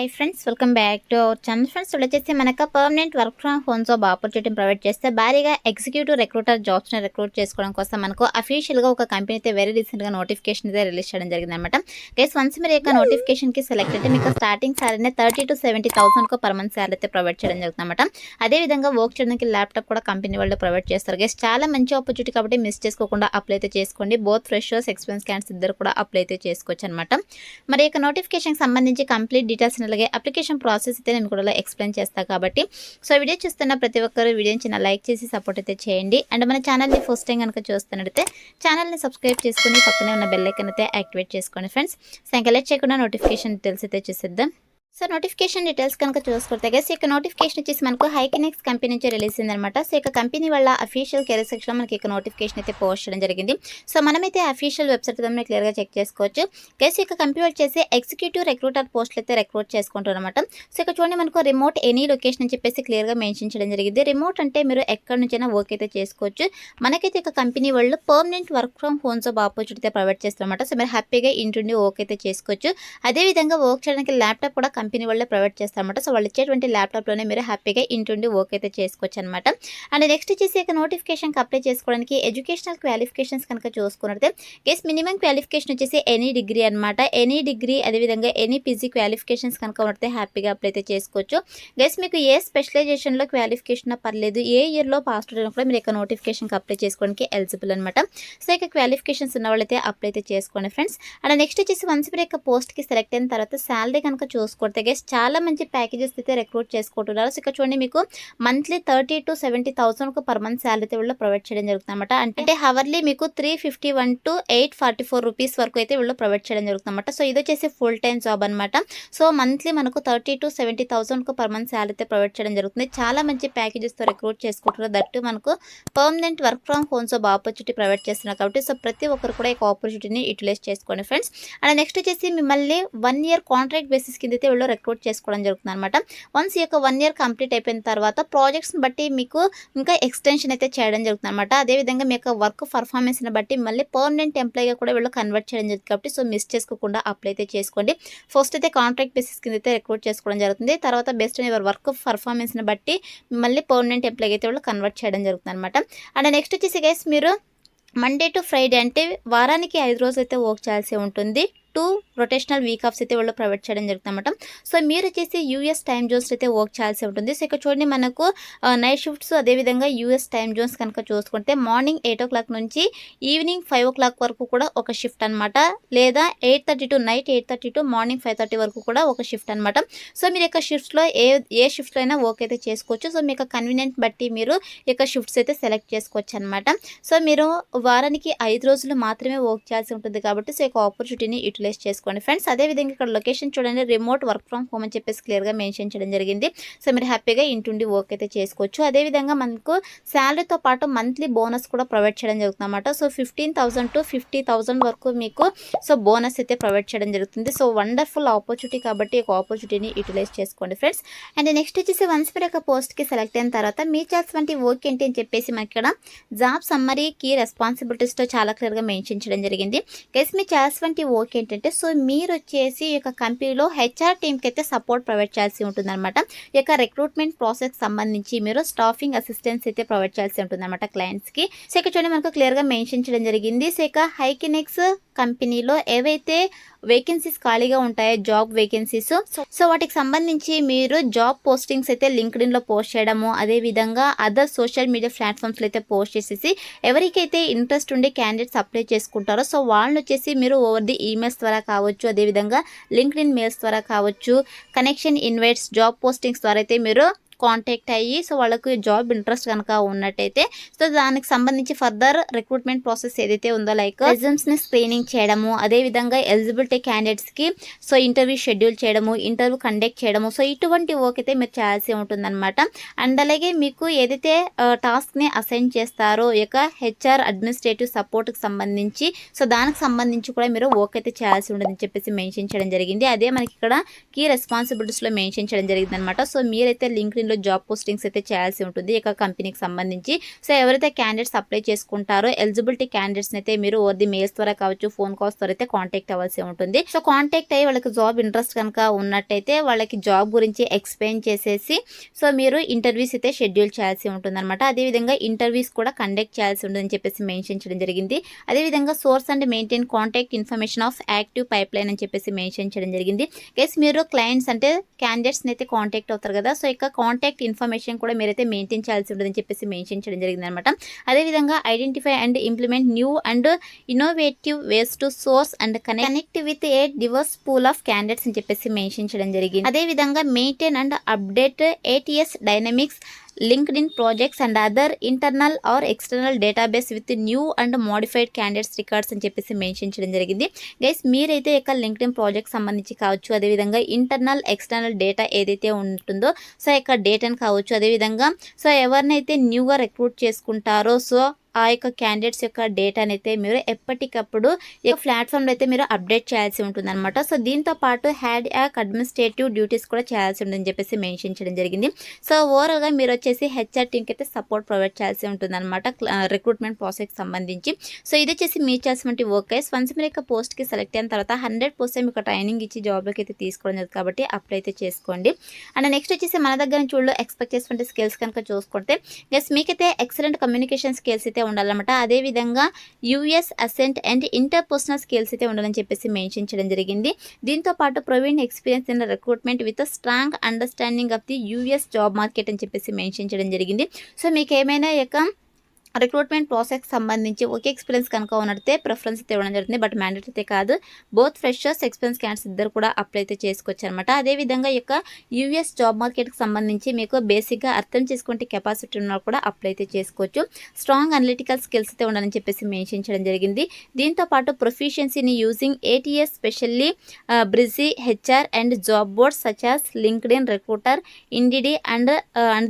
Hi friends, welcome back to our channel. Friends వచ్చేసి మనకు permanent work from home job opportunity provide చేస్తే భారీగా executive recruiter జాబ్స్ని recruit చేసుకోవడం కోసం మనకు అఫీషియల్గా ఒక కంపెనీ అయితే వెరీ రీసెంట్గా నోటిఫికేషన్ అయితే రిలీజ్ చేయడం జరిగింది అనమాట. గైస్ వన్స్ మీరు యొక్క నోటిఫికేషన్కి సెలెక్ట్ అయితే మీకు స్టార్టింగ్ శాలరీనే 30,000 to 70,000 పర్ మంత్ శాలరీ అయితే ప్రొవైడ్ చేయడం జరుగుతుంది అనమాట. అదేవిధంగా వర్క్ చేయడానికి ల్యాప్టాప్ కూడా కంపెనీ వాళ్ళు ప్రొవైడ్ చేస్తారు. గైస్ చాలా మంచి ఆపర్చునిటీ కాబట్టి మిస్ చేసుకోకుండా అప్లై అయితే చేసుకోండి. బోత్ ఫ్రెషర్స్ ఎక్స్పీరియన్స్ క్యాండిడేట్స్ ఇద్దరు కూడా అప్లై అయితే చేసుకోవచ్చు అనమాట. మరి యొక్క నోటిఫికేషన్ సంబంధించి కంప్లీట్ డీటెయిల్స్ అలాగే అప్లికేషన్ ప్రాసెస్ అయితే నేను కూడా ఎక్స్ప్లెయిన్ చేస్తాను కాబట్టి సో వీడియో చూస్తున్న ప్రతి ఒక్కరు వీడియోని చిన్న లైక్ చేసి సపోర్ట్ అయితే చేయండి. అండ్ మన ఛానల్ని ఫస్ట్ టైం కనుక చూస్తున్నట్లయితే ఛానల్ని సబ్స్క్రైబ్ చేసుకుని పక్కనే ఉన్న బెల్ ఐకాన్ అయితే యాక్టివేట్ చేసుకోండి ఫ్రెండ్స్. సో ఇంకా లేట్ చేయకుండా నోటిఫికేషన్ డీటెయిల్స్ అయితే చూసేద్దాం. సో నోటిఫికేషన్ డీటెయిల్స్ కనుక చూసుకుంటే గైస్ ఇక నోటిఫికేషన్ వచ్చేసి మనకు హైకినెక్స్ కంపెనీ నుంచి రిలీజ్ అయిందనమాట. సో ఇక కంపెనీ వాళ్ళ అఫీషియల్ కెరీర్ సెక్షన్ మనకి ఇక నోటిఫికేషన్ అయితే పోస్ట్ చేయడం జరిగింది. సో మనమైతే అఫీషియల్ వెబ్సైట్ ద్వారా క్లియర్గా చెక్ చేసుకోవచ్చు. గైస్ ఇక కంపెనీ వచ్చేసి ఎగ్జిక్యూటివ్ రిక్రూటర్ పోస్టులు అయితే రిక్రూట్ చేసుకుంటారు అనమాట. సో ఇక చూడండి మనకు రిమోట్ ఎనీ లొకేషన్ అని చెప్పేసి క్లియర్గా మెన్షన్ చేయడం జరిగింది. రిమోట్ అంటే మీరు ఎక్కడి నుంచైనా వర్క్ అయితే చేసుకోవచ్చు. మనకైతే ఇక కంపెనీ వాళ్ళు permanent work from home job opportunity provide చేస్తారన్నమాట. సో మీరు హ్యాపీగా ఇంటుండి వర్క్ అయితే చేసుకోవచ్చు. అదేవిధంగా వర్క్ చేయడానికి ల్యాప్టాప్ కూడా కంపెనీ వాళ్ళే ప్రొవైడ్ చేస్తారన్నమాట. సో వాళ్ళు ఇచ్చేటువంటి ల్యాప్టాప్లోనే మీరు హ్యాపీగా ఇంటుండి వర్క్ అయితే చేసుకోవచ్చు అనమాట. అండ్ నెక్స్ట్ వచ్చేసి ఇక నోటిఫికేషన్కి అప్లై చేసుకోవడానికి ఎడ్యుకేషనల్ క్వాలిఫికేషన్స్ కనుక చూసుకున్నట్లయితే గైస్ మినిమం క్వాలిఫికేషన్ వచ్చేసి ఎనీ డిగ్రీ అనమాట. ఎనీ డిగ్రీ అదేవిధంగా ఎనీ పీజీ క్వాలిఫికేషన్స్ కనుక ఉన్నట్లయితే హ్యాపీగా అప్లై అయితే చేసుకోవచ్చు. గైస్ మీకు ఏ స్పెషలైజేషన్లో క్వాలిఫికేషన్ పర్లేదు, ఏ ఇయర్లో పాస్ అయినా కూడా మీరు ఇక నోటిఫికేషన్కి అప్లై చేసుకోవడానికి ఎలిజిబుల్ అనమాట. సో ఇక క్వాలిఫికేషన్స్ ఉన్న వాళ్ళైతే అప్లై అయితే చేసుకోండి ఫ్రెండ్స్. అండ్ నెక్స్ట్ వచ్చేసి వన్స్ మీరు యొక్క పోస్ట్కి సెలెక్ట్ అయిన తర్వాత శాలరీ కనుక చూసుకుంటే గైస్ చాలా మంచి ప్యాకేజెస్ అయితే రిక్రూట్ చేసుకుంటున్నారు. సో ఇక్కడ చూడండి మీకు monthly 30,000 to 70,000 per month salary అయితే వీళ్ళు ప్రొవైడ్ చేయడం జరుగుతుంది అనమాట. అంటే హవర్లీ మీకు 351 to 844 రూపీస్ వరకు అయితే వీళ్ళు ప్రొవైడ్ చేయడం జరుగుతుంది అనమాట. సో ఇది వచ్చేసి ఫుల్ టైం జాబ్ అనమాట. సో మంత్లీ మనకు 30,000 to 70,000 పర్ మంత్ శాలరీ అయితే ప్రొవైడ్ చేయడం జరుగుతుంది. చాలా మంచి ప్యాకేజెస్తో రిక్రూట్ చేసుకుంటున్నారు. దట్టు మనకు permanent work from home job opportunity provide చేస్తున్నారు కాబట్టి సో ప్రతి ఒక్కరు కూడా ఈ ఆపర్చునిటీని యూటిలైజ్ చేసుకోండి ఫ్రెండ్స్. అండ్ నెక్స్ట్ వచ్చేసి మిమ్మల్ని 1 year కాంట్రాక్ట్ బేసిస్ కింద అయితే వీళ్ళు రిక్రూట్ చేసుకోవడం జరుగుతుంది అనమాట. వన్స్ ఈ యొక్క 1 year కంప్లీట్ అయిపోయిన తర్వాత ప్రాజెక్ట్స్ని బట్టి మీకు ఇంకా ఎక్స్టెన్షన్ అయితే చేయడం జరుగుతుంది అనమాట. అదేవిధంగా మీ యొక్క వర్క్ పర్ఫార్మెన్స్ని బట్టి మళ్ళీ పర్మనెంట్ ఎంప్లాయీగా కూడా వీళ్ళు కన్వర్ట్ చేయడం జరుగుతుంది కాబట్టి సో మిస్ చేసుకోకుండా అప్లై అయితే చేసుకోండి. ఫస్ట్ అయితే కాంట్రాక్ట్ బేసిస్ కింద అయితే రిక్రూట్ చేసుకోవడం జరుగుతుంది. తర్వాత బెస్ట్ యువర్ వర్క్ పర్ఫార్మెన్స్ని బట్టి మళ్ళీ పర్మనెంట్ ఎంప్లాయీ అయితే వీళ్ళు కన్వర్ట్ చేయడం జరుగుతుంది అనమాట. అండ్ నెక్స్ట్ వచ్చేసి గైస్ మీరు మండే టు ఫ్రైడే అంటే వారానికి 5 రోజులు అయితే వర్క్ చేయాల్సి ఉంటుంది. 2 రొటేషనల్ వీక్ ఆఫ్స్ అయితే వాళ్ళు ప్రొవైడ్ చేయడం జరుగుతుంది అనమాట. సో మీరు వచ్చేసి యూఎస్ టైమ్ జోన్స్ అయితే వర్క్ చేయాల్సి ఉంటుంది. సో ఇక్కడ చూడండి మనకు నైట్ షిఫ్ట్స్ అదేవిధంగా యూఎస్ టైమ్ జోన్స్ కనుక చూసుకుంటే మార్నింగ్ 8 o'clock నుంచి ఈవినింగ్ 5 o'clock వరకు కూడా ఒక షిఫ్ట్ అనమాట. లేదా 8:30 to నైట్ 8:30 to మార్నింగ్ 5:30 వరకు కూడా ఒక షిఫ్ట్ అనమాట. సో మీరు యొక్క షిఫ్ట్స్లో ఏ షిఫ్ట్లో అయినా వర్క్ అయితే చేసుకోవచ్చు. సో మీకు కన్వీనియంట్ బట్టి మీరు ఈ యొక్క షిఫ్ట్స్ అయితే సెలెక్ట్ చేసుకోవచ్చు అనమాట. సో మీరు వారానికి 5 రోజులు మాత్రమే వర్క్ చేయాల్సి ఉంటుంది కాబట్టి సో ఈ ఆపర్చునిటీని యూటిలైజ్ చేసుకోండి ఫ్రెండ్స్. అదేవిధంగా ఇక్కడ లొకేషన్ చూడండి, రిమోట్ వర్క్ ఫ్రమ్ హోమ్ అని చెప్పేసి క్లియర్గా మెన్షన్ చేయడం జరిగింది. సో మీరు హ్యాపీగా ఇంటుండి వర్క్ అయితే చేసుకోవచ్చు. అదేవిధంగా మనకు శాలరీతో పాటు మంత్లీ బోనస్ కూడా ప్రొవైడ్ చేయడం జరుగుతుంది అనమాట. సో 15,000 to 50,000 వరకు మీకు సో బోనస్ అయితే ప్రొవైడ్ చేయడం జరుగుతుంది. సో వండర్ఫుల్ ఆపర్చునిటీ కాబట్టి ఈ ఆపర్చునిటీని యూటిలైజ్ చేసుకోండి ఫ్రెండ్స్. అండ్ నెక్స్ట్ వచ్చేసి వన్స్ మీరు యొక్క పోస్ట్కి సెలెక్ట్ అయిన తర్వాత మీ చేసినటువంటి వర్క్ ఏంటి అని చెప్పేసి మనకి ఇక్కడ జాబ్ సమ్మరీ కీ రెస్పాన్సిబిలిటీస్తో చాలా క్లియర్గా మెన్షన్ చేయడం జరిగింది. గైస్ మీ చేసినటువంటి వర్క్ ఏంటంటే సో మీరు వచ్చేసి ఈ యొక్క కంపెనీలో హెచ్ఆర్ టీమ్కి అయితే సపోర్ట్ ప్రొవైడ్ చేయాల్సి ఉంటుంది అనమాట. ఈ యొక్క రిక్రూట్మెంట్ ప్రాసెస్ సంబంధించి మీరు స్టాఫింగ్ అసిస్టెన్స్ అయితే ప్రొవైడ్ చేయాల్సి ఉంటుంది అనమాట క్లయింట్స్కి. సో ఇక్కడ చూడండి మనకు క్లియర్గా మెన్షన్ చేయడం జరిగింది. సో ఇక హైకినెక్స్ కంపెనీలో ఏవైతే వేకెన్సీస్ ఖాళీగా ఉంటాయో జాబ్ వేకెన్సీస్ సో వాటికి సంబంధించి మీరు జాబ్ పోస్టింగ్స్ అయితే లింక్డ్ఇన్లో పోస్ట్ చేయడము అదేవిధంగా అదర్ సోషల్ మీడియా ప్లాట్ఫామ్స్లో అయితే పోస్ట్ చేసేసి ఎవరికైతే ఇంట్రెస్ట్ ఉండి క్యాండిడేట్స్ అప్లై చేసుకుంటారో సో వాళ్ళని వచ్చేసి మీరు ఓవర్ ది ఈమెయిల్స్ ద్వారా కావచ్చు అదేవిధంగా లింక్డ్ఇన్ మెయిల్స్ ద్వారా కావచ్చు కనెక్షన్ ఇన్వైట్స్ జాబ్ పోస్టింగ్స్ ద్వారా అయితే మీరు కాంటాక్ట్ అయ్యి సో వాళ్ళకు జాబ్ ఇంట్రెస్ట్ కనుక ఉన్నట్టయితే సో దానికి సంబంధించి ఫర్దర్ రిక్రూట్మెంట్ ప్రాసెస్ ఏదైతే ఉందో లైక్ రెజ్యూమ్స్ని స్క్రీనింగ్ చేయడము అదేవిధంగా ఎలిజిబిలిటీ క్యాండిడేట్స్కి సో ఇంటర్వ్యూ షెడ్యూల్ చేయడము ఇంటర్వ్యూ కండక్ట్ చేయడము సో ఇటువంటి వర్క్ అయితే మీరు చేయాల్సి ఉంటుందన్నమాట. అండ్ అలాగే మీకు ఏదైతే టాస్క్ని అసైన్ చేస్తారో ఈ యొక్క హెచ్ఆర్ అడ్మినిస్ట్రేటివ్ సపోర్ట్కి సంబంధించి సో దానికి సంబంధించి కూడా మీరు వర్క్ అయితే చేయాల్సి ఉంటుందని చెప్పేసి మెన్షన్ చేయడం జరిగింది. అదే మనకి ఇక్కడ కీ రెస్పాన్సిబిలిటీస్లో మెన్షన్ చేయడం జరిగింది అనమాట. సో మీరైతే లింక్డ్ఇన్ లొకేషన్లో జాబ్ పోస్టింగ్స్ అయితే చేయాల్సి ఉంటుంది ఇక కంపెనీకి సంబంధించి. సో ఎవరైతే క్యాండిడేట్స్ అప్లై చేసుకుంటారో ఎలిజిబిలిటీ క్యాండిడేట్స్ని అయితే మీరు ఓర్ ది మెయిల్స్ ద్వారా కావచ్చు, ఫోన్ కాల్స్ ద్వారా అయితే కాంటాక్ట్ అవ్వాల్సి ఉంటుంది. సో కాంటాక్ట్ అయ్యి వాళ్ళకి జాబ్ ఇంట్రెస్ట్ కనుక ఉన్నట్టయితే వాళ్ళకి జాబ్ గురించి ఎక్స్ప్లెయిన్ చేసేసి సో మీరు ఇంటర్వ్యూస్ అయితే షెడ్యూల్ చేయాల్సి ఉంటుంది అనమాట. అదేవిధంగా ఇంటర్వ్యూస్ కూడా కండక్ట్ చేయాల్సి ఉంటుందని చెప్పేసి మెన్షన్ చేయడం జరిగింది. అదేవిధంగా source and maintain contact information of active pipe line అని చెప్పేసి మెన్షన్ చేయడం జరిగింది. గైస్ మీరు క్లయింట్స్ అంటే క్యాండిడేట్స్ని అయితే కాంటాక్ట్ అవుతారు కదా, సో ఇక కాంటాక్ట్ ఇన్ఫర్మేషన్ కూడా మీరైతే మెయింటైన్ చేయాల్సి ఉంటుందని చెప్పేసి మెన్షన్ చేయడం జరిగింది అనమాట. అదేవిధంగా identify and implement new and innovative ways to source and connect with a divorce pool of candidates అని చెప్పేసి మెన్షన్ చేయడం జరిగింది. అదేవిధంగా maintain and update ATS dynamics LinkedIn projects and other internal or external database with new and modified candidates records అని చెప్పేసి mention చేయడం జరిగింది. Guys మీరైతే ఇక LinkedIn ప్రాజెక్ట్ సంబంధించి కావచ్చు, అదేవిధంగా ఇంటర్నల్ ఎక్స్టర్నల్ డేటా ఏదైతే ఉంటుందో సో ఇక డేటాని కావచ్చు, అదేవిధంగా సో ఎవరినైతే న్యూగా రిక్రూట్ చేసుకుంటారో సో ఆ యొక్క క్యాండిడేట్స్ యొక్క డేటాని అయితే మీరు ఎప్పటికప్పుడు ఈ ప్లాట్ఫామ్లో అయితే మీరు అప్డేట్ చేయాల్సి ఉంటుంది అనమాట. సో దీంతో పాటు హ్యాడ్ యాక్ అడ్మినిస్ట్రేటివ్ డ్యూటీస్ కూడా చేయాల్సి ఉంటుందని చెప్పేసి మెన్షన్ చేయడం జరిగింది. సో ఓవరాల్గా మీరు వచ్చేసి హెచ్ఆర్ టీమ్కి అయితే సపోర్ట్ ప్రొవైడ్ చేయాల్సి ఉంటుంది అనమాట రిక్రూట్మెంట్ ప్రాసెస్కి సంబంధించి. సో ఇది వచ్చేసి మీరు చేసినటువంటి వర్క్ గైస్. వన్స్ మీరు యొక్క పోస్ట్కి సెలెక్ట్ అయిన తర్వాత 100% మీకు ట్రైనింగ్ ఇచ్చి జాబ్లోకి అయితే తీసుకోవడం జరుగుతుంది కాబట్టి అప్లై అయితే చేసుకోండి. అండ్ నెక్స్ట్ వచ్చేసి మన దగ్గర చూడలో ఎక్స్పెక్ట్ చేసినటువంటి స్కిల్స్ కనుక చూసుకుంటే గైస్ మీకైతే ఎక్సలెంట్ కమ్యూనికేషన్ స్కిల్స్ అయితే ఉండాలన్నమాట. అదేవిధంగా US accent and interpersonal skills అయితే ఉండాలని చెప్పేసి మెన్షన్ చేయడం జరిగింది. దీంతో పాటు proven experience in recruitment with strong understanding of the US job market అని చెప్పేసి మెన్షన్ చేయడం జరిగింది. సో మీకు ఏమైనా యొక్క రిక్రూట్మెంట్ ప్రాసెస్కి సంబంధించి ఒకే ఎక్స్పీరియన్స్ కనుక ఉన్నట్టే ప్రిఫరెన్స్ అయితే ఇవ్వడం జరుగుతుంది. బట్ మ్యాండేటరీ అయితే కాదు, బోత్ ఫ్రెషర్స్ ఎక్స్పీరియన్స్ క్యాండిడేట్స్ ఇద్దరు కూడా అప్లై అయితే చేసుకోవచ్చు అనమాట. అదేవిధంగా ఈ యొక్క యూఎస్ జాబ్ మార్కెట్కి సంబంధించి మీకు బేసిక్గా అర్థం చేసుకుంటే కెపాసిటీ ఉన్న కూడా అప్లై అయితే చేసుకోవచ్చు. స్ట్రాంగ్ అనలిటికల్ స్కిల్స్ అయితే ఉండాలని చెప్పేసి మెన్షన్ చేయడం జరిగింది. దీంతో పాటు ప్రొఫిషియన్సీని using ATS especially Breezy HR and job boards such as LinkedIn, recruiter, Indeed and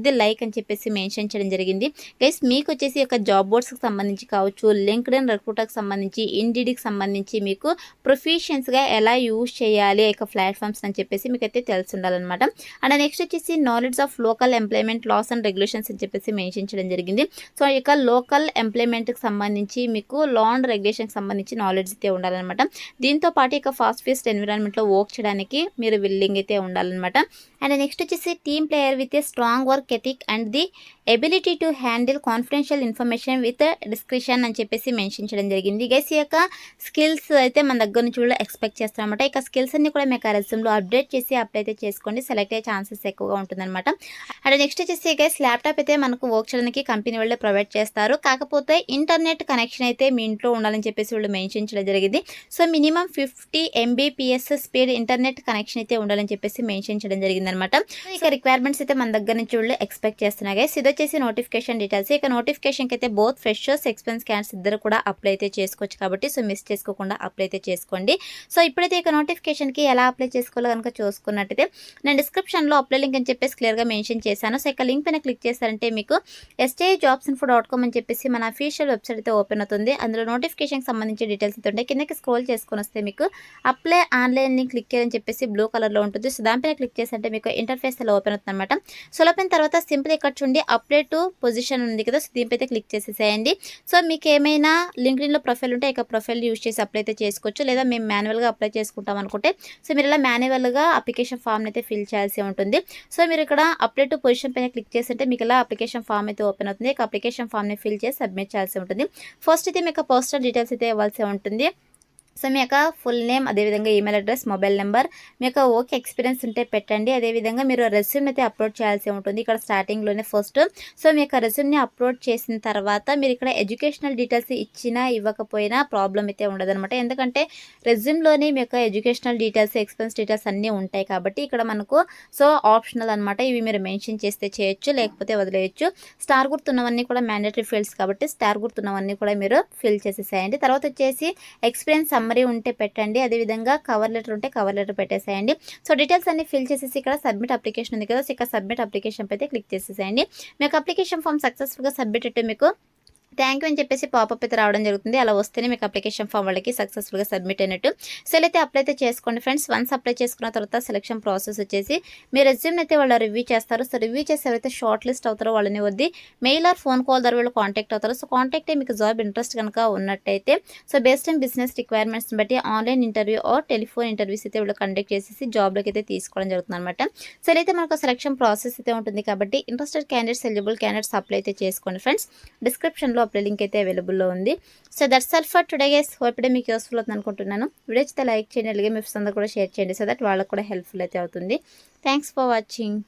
the like అని చెప్పేసి మెన్షన్ చేయడం జరిగింది. గైస్ మీకు వచ్చేసి జాబ్ బోర్డ్స్కి సంబంధించి కావచ్చు, లింక్డ్ఇన్, రిక్రూటర్కి సంబంధించి, ఇండిడికి సంబంధించి మీకు ప్రొఫిషియన్స్గా ఎలా యూజ్ చేయాలి ఈ యొక్క ప్లాట్ఫామ్స్ అని చెప్పేసి మీకు అయితే తెలిసి ఉండాలన్నమాట. అండ్ నెక్స్ట్ వచ్చేసి knowledge of local employment laws and regulations అని చెప్పేసి మెన్షన్ చేయడం జరిగింది. సో ఈ యొక్క లోకల్ ఎంప్లాయ్మెంట్కి సంబంధించి మీకు లా అండ్ రెగ్యులేషన్కి సంబంధించి నాలెడ్జ్ అయితే ఉండాలన్నమాట. దీంతో పాటు ఇక ఫాస్ట్ పేస్డ్ ఎన్విరాన్మెంట్లో వర్క్ చేయడానికి మీరు విల్లింగ్ అయితే ఉండాలన్నమాట. అండ్ నెక్స్ట్ వచ్చేసి team player with a strong work ethic and the ability to handle confidential information with description అని చెప్పేసి మెన్షన్ చేయడం జరిగింది. గైస్ ఈ యొక్క స్కిల్స్ అయితే మన దగ్గర నుంచి కూడా ఎక్స్పెక్ట్ చేస్తామన్నమాట. ఇక స్కిల్స్ అన్ని కూడా మీకు రెజ్యూమ్లో అప్డేట్ చేసి అప్లై అయితే చేసుకోండి, సెలెక్ట్ అయ్యే ఛాన్సెస్ ఎక్కువగా ఉంటుందన్నమాట. అండ్ నెక్స్ట్ వచ్చేసి గైస్ ల్యాప్టాప్ అయితే మనకు వర్క్ చేయడానికి కంపెనీ వాళ్ళే ప్రొవైడ్ చేస్తారు. కాకపోతే ఇంటర్నెట్ కనెక్షన్ అయితే మీ ఇంట్లో ఉండాలని చెప్పేసి వాళ్ళు మెన్షన్ చేయడం జరిగింది. So minimum 50 Mbps speed internet connection అయితే ఉండాలని చెప్పేసి మెన్షన్ చేయడం జరిగింది అనమాట. ఇక రిక్వైర్మెంట్స్ అయితే మన దగ్గర నుంచి వాళ్ళు ఎక్స్పెక్ట్ చేస్తున్నా గైస్. ఇది వచ్చేసి నోటిఫికేషన్ డీటెయిల్స్. ఇక నోటిఫికేషన్కి అయితే బోత్ ఫ్రెషర్స్ ఎక్స్పీరియన్స్ క్యాండిడేట్స్ ఇద్దరు కూడా అప్లై అయితే చేసుకోవచ్చు కాబట్టి సో మిస్ చేసుకోకుండా అప్లై అయితే చేసుకోండి. సో ఇప్పుడైతే ఇక నోటిఫికేషన్కి ఎలా అప్లై చేసుకోవాలో కనుక చూసుకున్నట్టయితే నేను డిస్క్రిప్షన్లో అప్లై లింక్ అని చెప్పేసి క్లియర్గా మెన్షన్ చేశాను. సో ఇక లింక్ పైన క్లిక్ చేస్తారంటే మీకు stjobsinfo.com అని చెప్పేసి మన అఫీషియల్ వెబ్సైట్ అయితే ఓపెన్ అవుతుంది. అందులో నోటిఫికేషన్కి సంబంధించి డీటెయిల్స్ అయితే ఉంటాయి. కిందకి స్క్రోల్ చేసుకొని వస్తే మీకు అప్లై ఆన్లైన్ లింక్ క్లిక్ చేయాలని చెప్పేసి బ్లూ కలర్లో ఉంటుంది. సో దానిపైన క్లిక్ చేస్తే మీకు ఇంటర్ఫేస్ అలా ఓపెన్ అవుతుంది అనమాట. సో ఓపెన్ తర్వాత సింపుల్ ఇక్కడ చూడండి అప్లై టు పొజిషన్ ఉంది కదా, సో దీనిపైతే క్లిక్ చేసేసేయండి. సో మీకు ఏమైనా లింక్డ్ఇన్లో ప్రొఫైల్ ఉంటే ఇక ప్రొఫైల్ యూజ్ చేసి అప్లై అయితే చేసుకోవచ్చు, లేదా మేము మాన్యువల్గా అప్లై చేసుకుంటాం అనుకుంటే సో మీరు ఇలా మాన్యువల్గా అప్లికేషన్ ఫామ్ అయితే ఫిల్ చేయాల్సి ఉంటుంది. సో మీరు ఇక్కడ అప్లై టు పొజిషన్ పైన క్లిక్ చేస్తుంటే మీకు ఇలా అప్లికేషన్ ఫామ్ అయితే ఓపెన్ అవుతుంది. ఇక అప్లికేషన్ ఫామ్ని ఫిల్ చేసి సబ్మిట్ చేయాల్సి ఉంటుంది. ఫస్ట్ అయితే మీకు పర్సనల్ డీటెయిల్స్ అయితే ఇవ్వాల్సి ఉంటుంది. సో మీ యొక్క ఫుల్ నేమ్, అదేవిధంగా ఈమెయిల్ అడ్రస్, మొబైల్ నెంబర్, మీ యొక్క ఓకే ఎక్స్పీరియన్స్ ఉంటే పెట్టండి. అదేవిధంగా మీరు రెజ్యూమ్ అయితే అప్లోడ్ చేయాల్సి ఉంటుంది ఇక్కడ స్టార్టింగ్లోనే ఫస్ట్. సో మీ యొక్క రెజ్యూమ్ని అప్లోడ్ చేసిన తర్వాత మీరు ఇక్కడ ఎడ్యుకేషనల్ డీటెయిల్స్ ఇచ్చినా ఇవ్వకపోయినా ప్రాబ్లం అయితే ఉండదన్నమాట. ఎందుకంటే రెజ్యూమ్లోనే మీ యొక్క ఎడ్యుకేషనల్ డీటెయిల్స్, ఎక్స్పెన్స్ డీటెయిల్స్ అన్నీ ఉంటాయి కాబట్టి ఇక్కడ మనకు సో ఆప్షనల్ అనమాట. ఇవి మీరు మెన్షన్ చేస్తే చేయొచ్చు, లేకపోతే వదిలేయచ్చు. స్టార్ గుర్తున్నవన్నీ కూడా మ్యాండేటరీ ఫీల్డ్స్ కాబట్టి స్టార్ గుర్తున్నవన్నీ కూడా మీరు ఫిల్ చేసేసేయండి. తర్వాత వచ్చేసి ఎక్స్పీరియన్స్ సమ్మరీ ఉంటే పెట్టండి. అదేవిధంగా కవర్ లెటర్ ఉంటే కవర్ లెటర్ పెట్టేసేయండి. సో డీటెయిల్స్ అన్ని ఫిల్ చేసేసి ఇక్కడ సబ్మిట్ అప్లికేషన్ ఉంది కదా, సో ఇక్కడ సబ్మిట్ అప్లికేషన్ అయితే క్లిక్ చేసేసేయండి. మీకు అప్లికేషన్ ఫామ్ సక్సెస్ఫుల్గా సబ్మిట్ అయితే మీకు థ్యాంక్ యూ అని చెప్పేసి పాపప్ అయితే రావడం జరుగుతుంది. అలా వస్తేనే మీకు అప్లికేషన్ ఫామ్ వాళ్ళకి సక్సెస్ఫుల్గా సబ్మిట్ అయినట్టు. సో ఇలా అయితే అప్లై అయితే చేసుకోండి ఫ్రెండ్స్. వన్స్ అప్లై చేసుకున్న తర్వాత సెలక్షన్ ప్రాసెస్ వచ్చేసి మీ రెజ్యూమ్ అయితే వాళ్ళు రివ్యూ చేస్తారు. సో రివ్యూ చేసి ఎవరైతే షార్ట్ లిస్ట్ అవుతారో వాళ్ళని వద్ది మెయిల్ ఆర్ ఫోన్ కాల్ ద్వారా వీళ్ళు కాంటాక్ట్ అవుతారు. సో కాంటాక్ట్ మీకు జాబ్ ఇంట్రెస్ట్ కనుక ఉన్నట్టయితే సో బేస్డ్ ఆన్ బిజినెస్ రిక్వైర్మెంట్స్ని బట్టి online interview or telephone interviews అయితే వీళ్ళు కండక్ట్ చేసేసి జాబ్లోకి అయితే తీసుకోవడం జరుగుతుంది అనమాట. సో అయితే మనకు సెలక్షన్ ప్రాసెస్ అయితే ఉంటుంది కాబట్టి interested candidates eligible candidates apply అయితే చేసుకోండి ఫ్రెండ్స్. డిస్క్రిప్షన్లో అప్లై లింక్ అయితే అవైలబుల్లో ఉంది. So that's all for today guys. Hope మీకు యూస్ఫుల్ అవుతుంది అనుకుంటున్నాను. వీడియో అయితే లైక్ చేయండి, అలాగే మీ ఫ్రెండ్స్ అందరూ కూడా షేర్ చేయండి సో దట్ వాళ్ళకి కూడా హెల్ప్ఫుల్ అయితే అవుతుంది. Thanks for watching.